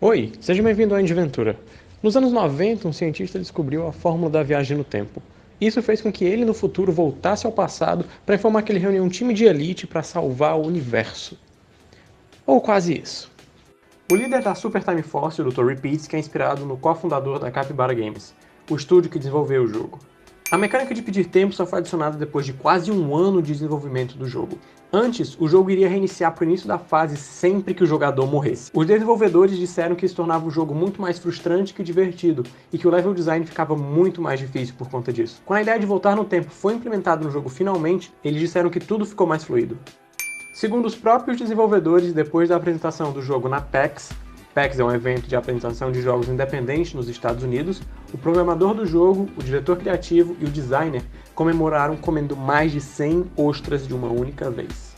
Oi, seja bem-vindo ao Indy Ventura. Nos anos 90, um cientista descobriu a fórmula da viagem no tempo. Isso fez com que ele, no futuro, voltasse ao passado para informar que ele reuniu um time de elite para salvar o universo. Ou quase isso. O líder da Super Time Force, o Dr. Repeats, que é inspirado no cofundador da Capybara Games, o estúdio que desenvolveu o jogo. A mecânica de pedir tempo só foi adicionada depois de quase um ano de desenvolvimento do jogo. Antes, o jogo iria reiniciar para o início da fase sempre que o jogador morresse. Os desenvolvedores disseram que isso tornava o jogo muito mais frustrante que divertido, e que o level design ficava muito mais difícil por conta disso. Quando a ideia de voltar no tempo foi implementada no jogo finalmente, eles disseram que tudo ficou mais fluido. Segundo os próprios desenvolvedores, depois da apresentação do jogo na PAX é um evento de apresentação de jogos independentes nos Estados Unidos, o programador do jogo, o diretor criativo e o designer comemoraram comendo mais de 100 ostras de uma única vez.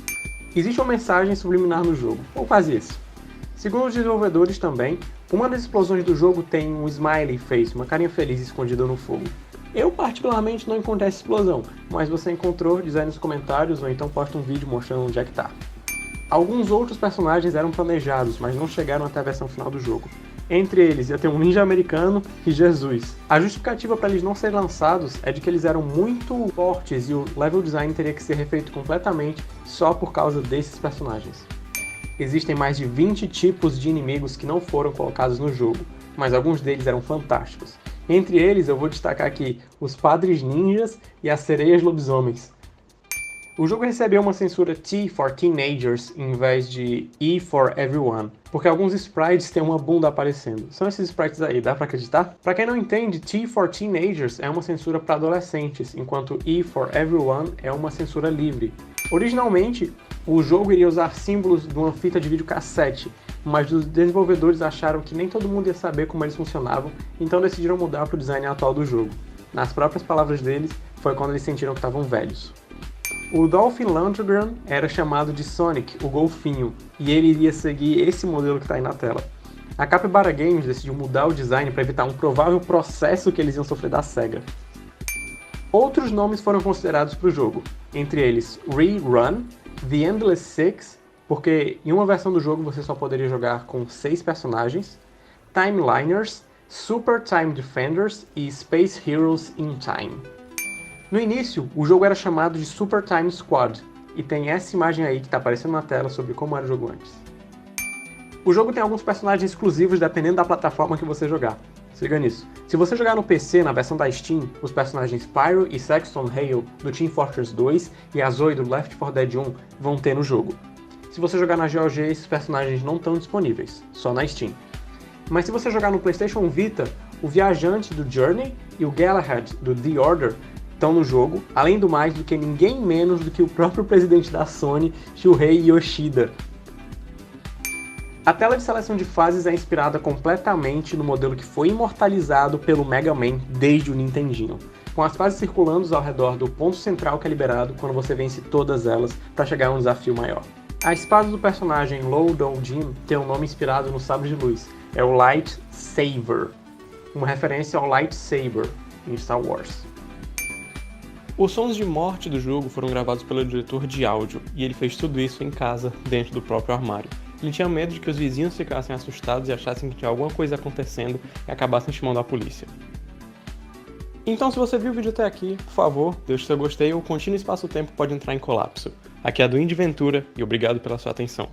Existe uma mensagem subliminar no jogo, ou quase isso. Segundo os desenvolvedores também, uma das explosões do jogo tem um smiley face, uma carinha feliz escondida no fogo. Eu particularmente não encontrei essa explosão, mas você encontrou, diz aí nos comentários ou então posta um vídeo mostrando onde é que tá. Alguns outros personagens eram planejados, mas não chegaram até a versão final do jogo. Entre eles ia ter um ninja americano e Jesus. A justificativa para eles não serem lançados é de que eles eram muito fortes e o level design teria que ser refeito completamente só por causa desses personagens. Existem mais de 20 tipos de inimigos que não foram colocados no jogo, mas alguns deles eram fantásticos. Entre eles eu vou destacar aqui os Padres Ninjas e as Sereias Lobisomens. O jogo recebeu uma censura T for Teenagers em vez de E for Everyone, porque alguns sprites têm uma bunda aparecendo. São esses sprites aí, dá pra acreditar? Pra quem não entende, T for Teenagers é uma censura para adolescentes, enquanto E for Everyone é uma censura livre. Originalmente, o jogo iria usar símbolos de uma fita de videocassete, mas os desenvolvedores acharam que nem todo mundo ia saber como eles funcionavam, então decidiram mudar para o design atual do jogo. Nas próprias palavras deles, foi quando eles sentiram que estavam velhos. O Dolphin Lundgren era chamado de Sonic, o golfinho, e ele iria seguir esse modelo que está aí na tela. A Capybara Games decidiu mudar o design para evitar um provável processo que eles iam sofrer da SEGA. Outros nomes foram considerados para o jogo, entre eles Rerun, The Endless Six, porque em uma versão do jogo você só poderia jogar com 6 personagens, Timeliners, Super Time Defenders e Space Heroes in Time. No início, o jogo era chamado de Super Time Squad, e tem essa imagem aí que está aparecendo na tela sobre como era o jogo antes. O jogo tem alguns personagens exclusivos dependendo da plataforma que você jogar. Se liga nisso. Se você jogar no PC, na versão da Steam, os personagens Pyro e Saxton Hale do Team Fortress 2 e a Zoe do Left 4 Dead 1 vão ter no jogo. Se você jogar na GOG, esses personagens não estão disponíveis, só na Steam. Mas se você jogar no PlayStation Vita, o Viajante do Journey e o Galahad do The Order estão no jogo, além do mais do que ninguém menos do que o próprio presidente da Sony, Shuhei Yoshida. A tela de seleção de fases é inspirada completamente no modelo que foi imortalizado pelo Mega Man desde o Nintendinho, com as fases circulando ao redor do ponto central que é liberado quando você vence todas elas para chegar a um desafio maior. A espada do personagem Low Dou Jin tem um nome inspirado no sabre de luz, é o Light Saber, uma referência ao lightsaber em Star Wars. Os sons de morte do jogo foram gravados pelo diretor de áudio, e ele fez tudo isso em casa, dentro do próprio armário. Ele tinha medo de que os vizinhos ficassem assustados e achassem que tinha alguma coisa acontecendo e acabassem chamando a polícia. Então, se você viu o vídeo até aqui, por favor, deixe seu gostei ou contínuo espaço-tempo pode entrar em colapso. Aqui é a do Indy Ventura e obrigado pela sua atenção.